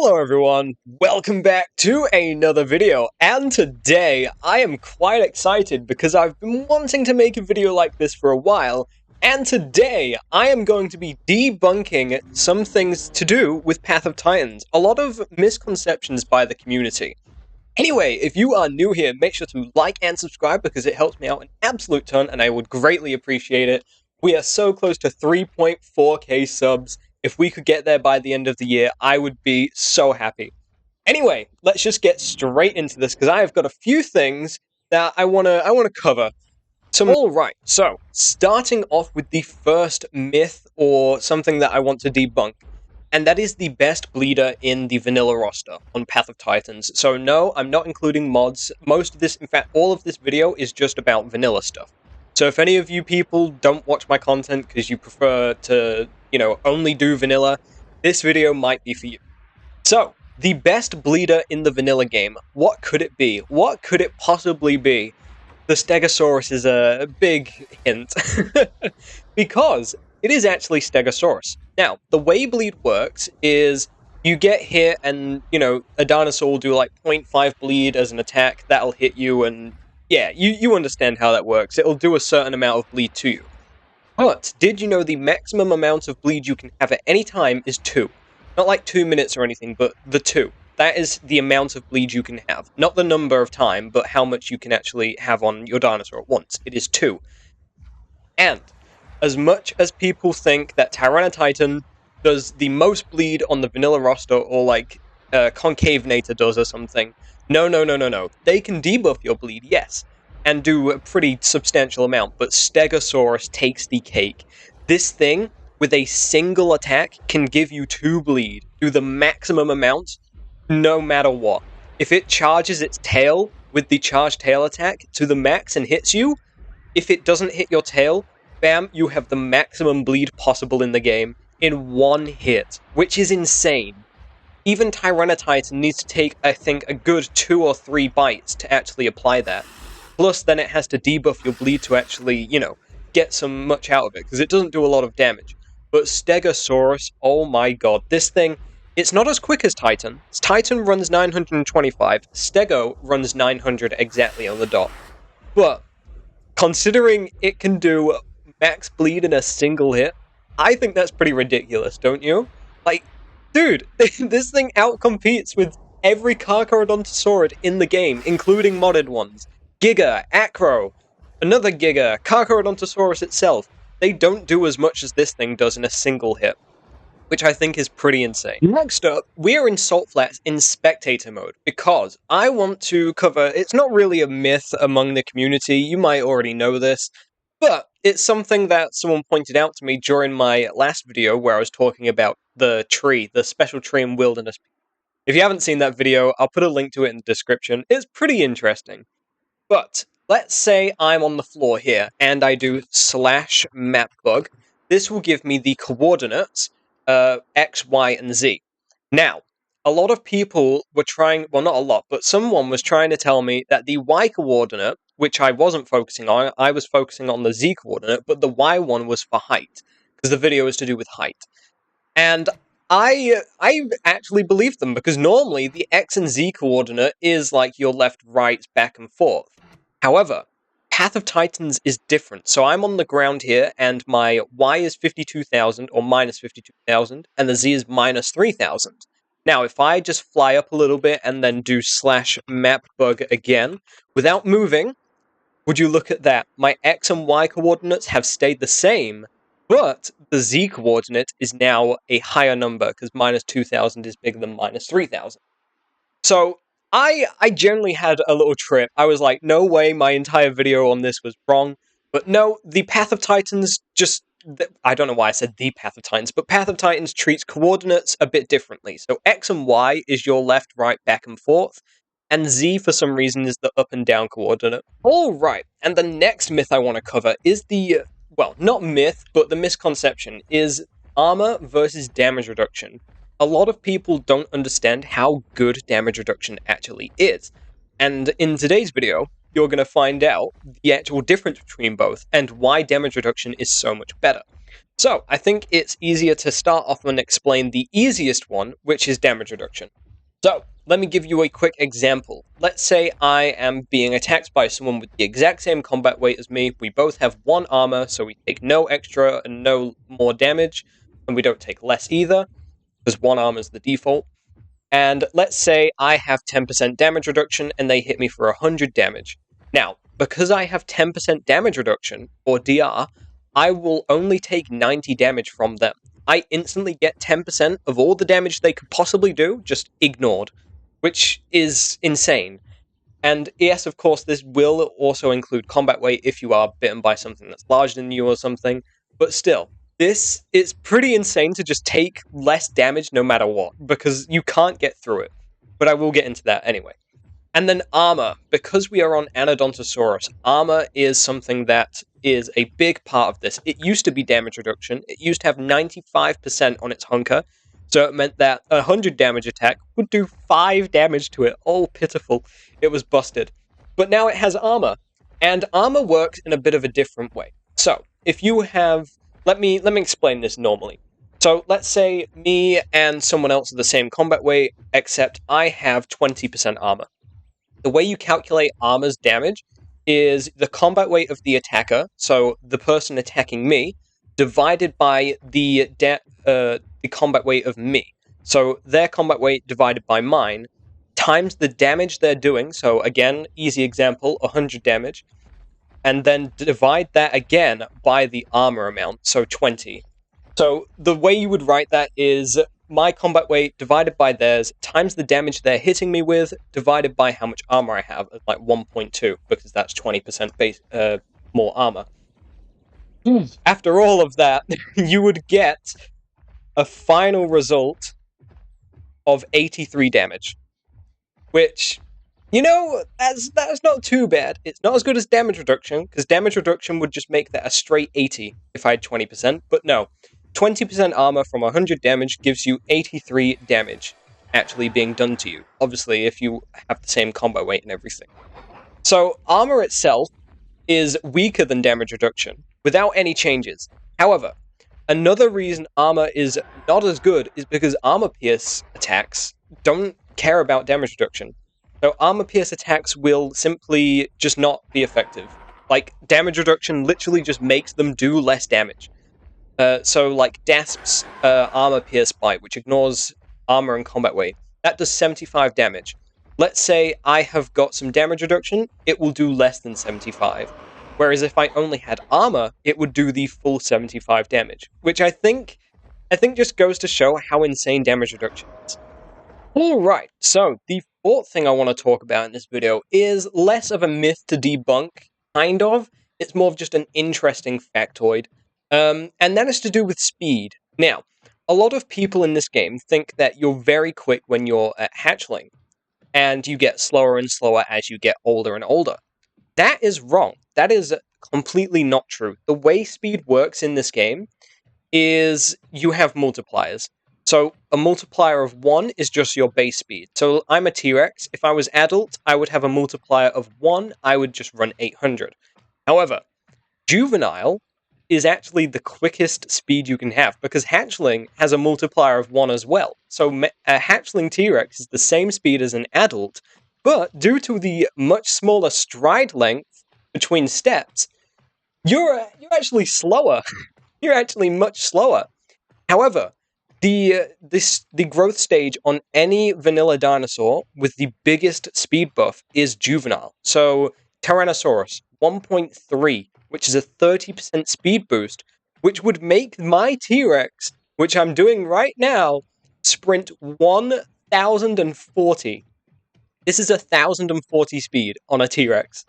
Hello everyone, welcome back to another video, and today I am quite excited because I've been wanting to make a video like this for a while, and today I am going to be debunking some things to do with Path of Titans, a lot of misconceptions by the community. Anyway, if you are new here, make sure to like and subscribe because it helps me out an absolute ton and I would greatly appreciate it. We are so close to 3.4k subs. If we could get there by the end of the year, I would be so happy. Anyway, let's just get straight into this because I have got a few things that I wanna cover. Alright, so starting off with the first myth or something that I want to debunk, and that is the best bleeder in the vanilla roster on Path of Titans. So no, I'm not including mods. Most of this, in fact, all of this video is just about vanilla stuff. So if any of you people don't watch my content because you prefer to, only do vanilla, this video might be for you. So, the best bleeder in the vanilla game, what could it be? What could it possibly be? The Stegosaurus is a big hint. Because it is actually Stegosaurus. Now, the way bleed works is you get hit and, a dinosaur will do like 0.5 bleed as an attack, that'll hit you, and yeah, you understand how that works. It'll do a certain amount of bleed to you. But, did you know the maximum amount of bleed you can have at any time is 2? Not like 2 minutes or anything, but the 2. That is the amount of bleed you can have. Not the number of time, but how much you can actually have on your dinosaur at once. It is 2. And, as much as people think that Tyranititan does the most bleed on the vanilla roster, or like Concavenator does or something, no. They can debuff your bleed, yes, and do a pretty substantial amount, but Stegosaurus takes the cake. This thing, with a single attack, can give you 2 bleed, do the maximum amount, no matter what. If it charges its tail with the charged tail attack to the max and hits you, if it doesn't hit your tail, bam, you have the maximum bleed possible in the game in 1 hit, which is insane. Even Tyranititan needs to take, I think, a good 2 or 3 bites to actually apply that. Plus, then it has to debuff your bleed to actually, get some much out of it, because it doesn't do a lot of damage. But Stegosaurus, oh my god, this thing, it's not as quick as Titan. Titan runs 925, Stego runs 900 exactly on the dot. But, considering it can do max bleed in a single hit, I think that's pretty ridiculous, don't you? Like, dude, this thing outcompetes with every Carcharodontosaurid in the game, including modded ones. Giga, Acro, another Giga, Carcharodontosaurus itself. They don't do as much as this thing does in a single hit, which I think is pretty insane. Next up, we are in Salt Flats in Spectator mode, because I want to cover, it's not really a myth among the community, you might already know this, but it's something that someone pointed out to me during my last video where I was talking about the tree, the special tree in Wilderness. If you haven't seen that video, I'll put a link to it in the description. It's pretty interesting. But, let's say I'm on the floor here, and I do /mapbug. This will give me the coordinates, X, Y, and Z. Now, a lot of people were trying, well not a lot, but someone was trying to tell me that the Y coordinate, which I wasn't focusing on, I was focusing on the Z coordinate, but the Y one was for height, because the video is to do with height. And I actually believed them, because normally the X and Z coordinate is like your left, right, back and forth. However, Path of Titans is different, so I'm on the ground here, and my Y is 52,000, or minus 52,000, and the Z is minus 3,000. Now, if I just fly up a little bit and then do /mapbug again, without moving, would you look at that? My X and Y coordinates have stayed the same, but the Z coordinate is now a higher number, because minus 2,000 is bigger than minus 3,000. So, I generally had a little trip. I was like, no way, my entire video on this was wrong. But no, the Path of Titans just, I don't know why I said the Path of Titans, but Path of Titans treats coordinates a bit differently. So X and Y is your left, right, back and forth, and Z for some reason is the up and down coordinate. Alright, and the next myth I want to cover is the, well, not myth, but the misconception, is armor versus damage reduction. A lot of people don't understand how good damage reduction actually is. And in today's video, you're going to find out the actual difference between both, and why damage reduction is so much better. So, I think it's easier to start off and explain the easiest one, which is damage reduction. So, let me give you a quick example. Let's say I am being attacked by someone with the exact same combat weight as me. We both have 1 armor, so we take no extra and no more damage, and we don't take less either, because 1 armor is the default. And let's say I have 10% damage reduction and they hit me for 100 damage. Now, because I have 10% damage reduction, or DR, I will only take 90 damage from them. I instantly get 10% of all the damage they could possibly do, just ignored, which is insane. And yes, of course, this will also include combat weight if you are bitten by something that's larger than you or something, but still, this is pretty insane to just take less damage no matter what, because you can't get through it. But I will get into that anyway. And then armor. Because we are on Anodontosaurus, armor is something that is a big part of this. It used to be damage reduction. It used to have 95% on its hunker, so it meant that a 100 damage attack would do 5 damage to it. Oh, pitiful. It was busted. But now it has armor, and armor works in a bit of a different way. So, if you have... Let me explain this normally. So, let's say me and someone else are the same combat weight, except I have 20% armor. The way you calculate armor's damage is the combat weight of the attacker, so the person attacking me, divided by the combat weight of me. So their combat weight divided by mine, times the damage they're doing, so again, easy example, 100 damage, and then divide that again by the armor amount, so 20. So the way you would write that is my combat weight divided by theirs times the damage they're hitting me with divided by how much armor I have, like 1.2, because that's 20% base more armor. After all of that, you would get a final result of 83 damage, which, you know, that's not too bad. It's not as good as damage reduction, because damage reduction would just make that a straight 80 if I had 20%, but no. 20% armor from 100 damage gives you 83 damage actually being done to you. Obviously, if you have the same combat weight and everything. So, armor itself is weaker than damage reduction, without any changes. However, another reason armor is not as good is because armor pierce attacks don't care about damage reduction. So, armor pierce attacks will simply just not be effective. Like, damage reduction literally just makes them do less damage. So, like, Dasp's armor pierce bite, which ignores armor and combat weight, that does 75 damage. Let's say I have got some damage reduction, it will do less than 75. Whereas if I only had armor, it would do the full 75 damage, which I think just goes to show how insane damage reduction is. Alright, so the fourth thing I want to talk about in this video is less of a myth to debunk, kind of. It's more of just an interesting factoid. And that is to do with speed. Now, a lot of people in this game think that you're very quick when you're at hatchling, and you get slower and slower as you get older and older. That is wrong. That is completely not true. The way speed works in this game is you have multipliers. So a multiplier of 1 is just your base speed. So I'm a T-Rex. If I was adult, I would have a multiplier of 1. I would just run 800. However, juvenile is actually the quickest speed you can have, because hatchling has a multiplier of 1 as well. So a hatchling T-Rex is the same speed as an adult, but due to the much smaller stride length between steps, you're actually slower. You're actually much slower. However, the growth stage on any vanilla dinosaur with the biggest speed buff is juvenile. So Tyrannosaurus 1.3, which is a 30% speed boost, which would make my T-Rex, which I'm doing right now, sprint 1040. This is 1040 speed on a T-Rex,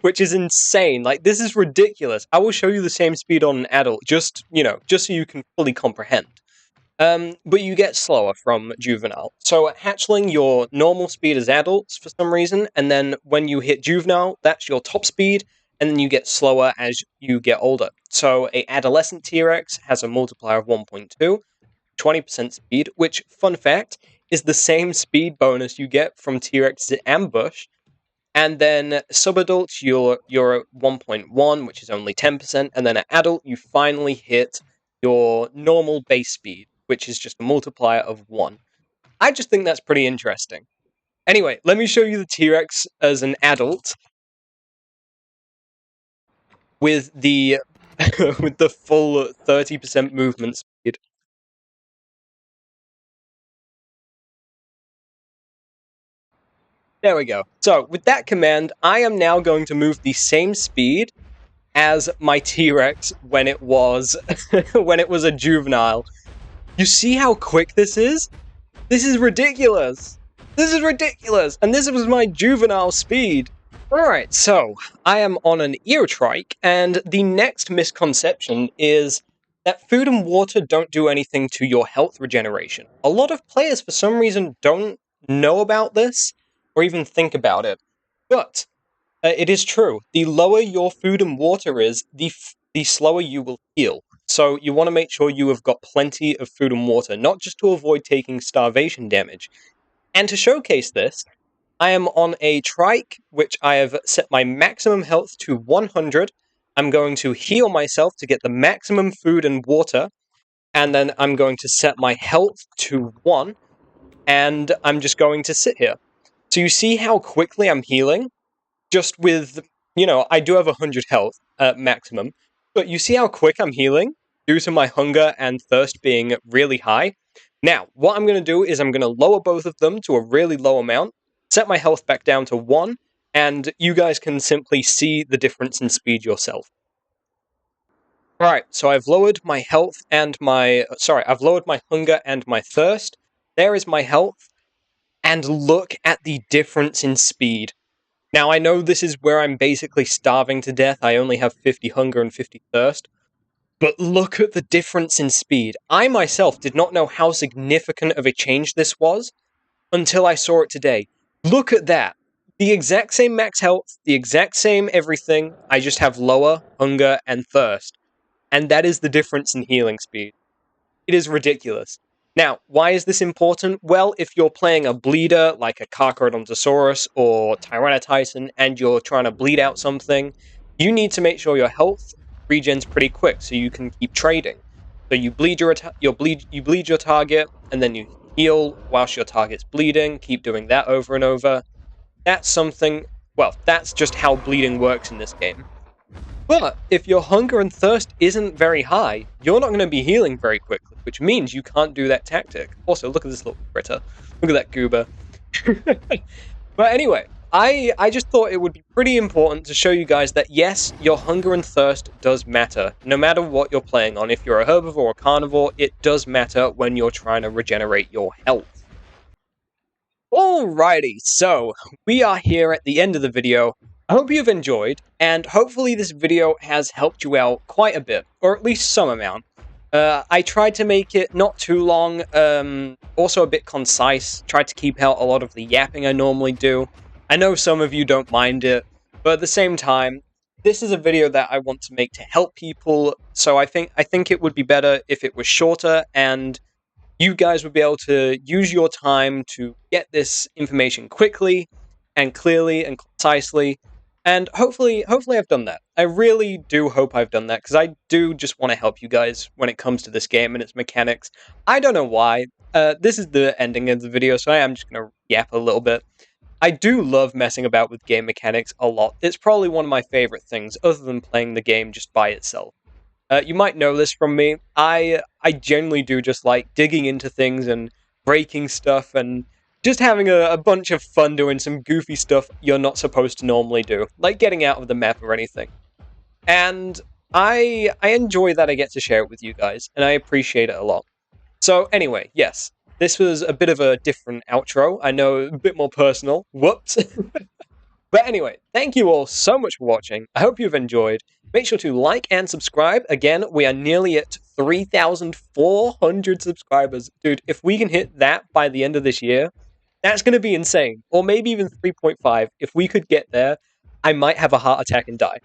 which is insane. Like, this is ridiculous. I will show you the same speed on an adult, just so you can fully comprehend. But you get slower from juvenile. So at hatchling, your normal speed is adults for some reason, and then when you hit juvenile, that's your top speed, and then you get slower as you get older. So a adolescent T-Rex has a multiplier of 1.2, 20% speed, which, fun fact, is the same speed bonus you get from T-Rex's ambush, And then subadult, you're at 1.1, which is only 10%, and then at adult, you finally hit your normal base speed, which is just a multiplier of 1. I just think that's pretty interesting. Anyway, let me show you the T-Rex as an adult with the with the full 30% movement speed. There we go. So, with that command, I am now going to move the same speed as my T-Rex when it was when it was a juvenile. You see how quick this is? This is ridiculous. This is ridiculous. And this was my juvenile speed. Alright, so I am on an ear-trike, and the next misconception is that food and water don't do anything to your health regeneration. A lot of players, for some reason, don't know about this, or even think about it. But it is true. The lower your food and water is, the slower you will heal. So you want to make sure you have got plenty of food and water, not just to avoid taking starvation damage. And to showcase this, I am on a trike, which I have set my maximum health to 100. I'm going to heal myself to get the maximum food and water, and then I'm going to set my health to 1, and I'm just going to sit here. So you see how quickly I'm healing? Just with, I do have 100 health at maximum, but you see how quick I'm healing due to my hunger and thirst being really high? Now, what I'm going to do is I'm going to lower both of them to a really low amount, set my health back down to 1, and you guys can simply see the difference in speed yourself. Alright, so I've lowered my health and I've lowered my hunger and my thirst. There is my health, and look at the difference in speed. Now, I know this is where I'm basically starving to death. I only have 50 hunger and 50 thirst. But look at the difference in speed. I myself did not know how significant of a change this was until I saw it today. Look at that. The exact same max health, the exact same everything. I just have lower hunger and thirst. And that is the difference in healing speed. It is ridiculous. Now, why is this important? Well, if you're playing a bleeder like a Carcharodontosaurus or Tyranotitan and you're trying to bleed out something, you need to make sure your health regens pretty quick so you can keep trading. So you bleed your target, and then you heal whilst your target's bleeding. Keep doing that over and over. That's something. Well, that's just how bleeding works in this game. But if your hunger and thirst isn't very high, you're not going to be healing very quickly, which means you can't do that tactic. Also, look at this little critter. Look at that goober. But anyway, I just thought it would be pretty important to show you guys that yes, your hunger and thirst does matter. No matter what you're playing on, if you're a herbivore or carnivore, it does matter when you're trying to regenerate your health. Alrighty, so we are here at the end of the video. I hope you've enjoyed, and hopefully this video has helped you out quite a bit, or at least some amount. I tried to make it not too long, also a bit concise, tried to keep out a lot of the yapping I normally do. I know some of you don't mind it, but at the same time, this is a video that I want to make to help people, so I think it would be better if it was shorter, and you guys would be able to use your time to get this information quickly and clearly and concisely. And hopefully I've done that. I really do hope I've done that, because I do just want to help you guys when it comes to this game and its mechanics. I don't know why. This is the ending of the video, so I am just going to yap a little bit. I do love messing about with game mechanics a lot. It's probably one of my favorite things, other than playing the game just by itself. You might know this from me. I generally do just like digging into things and breaking stuff and just having a bunch of fun doing some goofy stuff you're not supposed to normally do, like getting out of the map or anything. And I enjoy that I get to share it with you guys, and I appreciate it a lot. So anyway, yes, this was a bit of a different outro. I know, a bit more personal. Whoops. But anyway, thank you all so much for watching. I hope you've enjoyed. Make sure to like and subscribe. Again, we are nearly at 3,400 subscribers. Dude, if we can hit that by the end of this year, that's going to be insane. Or maybe even 3.5. If we could get there, I might have a heart attack and die.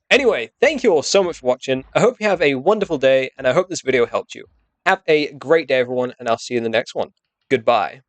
Anyway, thank you all so much for watching. I hope you have a wonderful day, and I hope this video helped you. Have a great day, everyone, and I'll see you in the next one. Goodbye.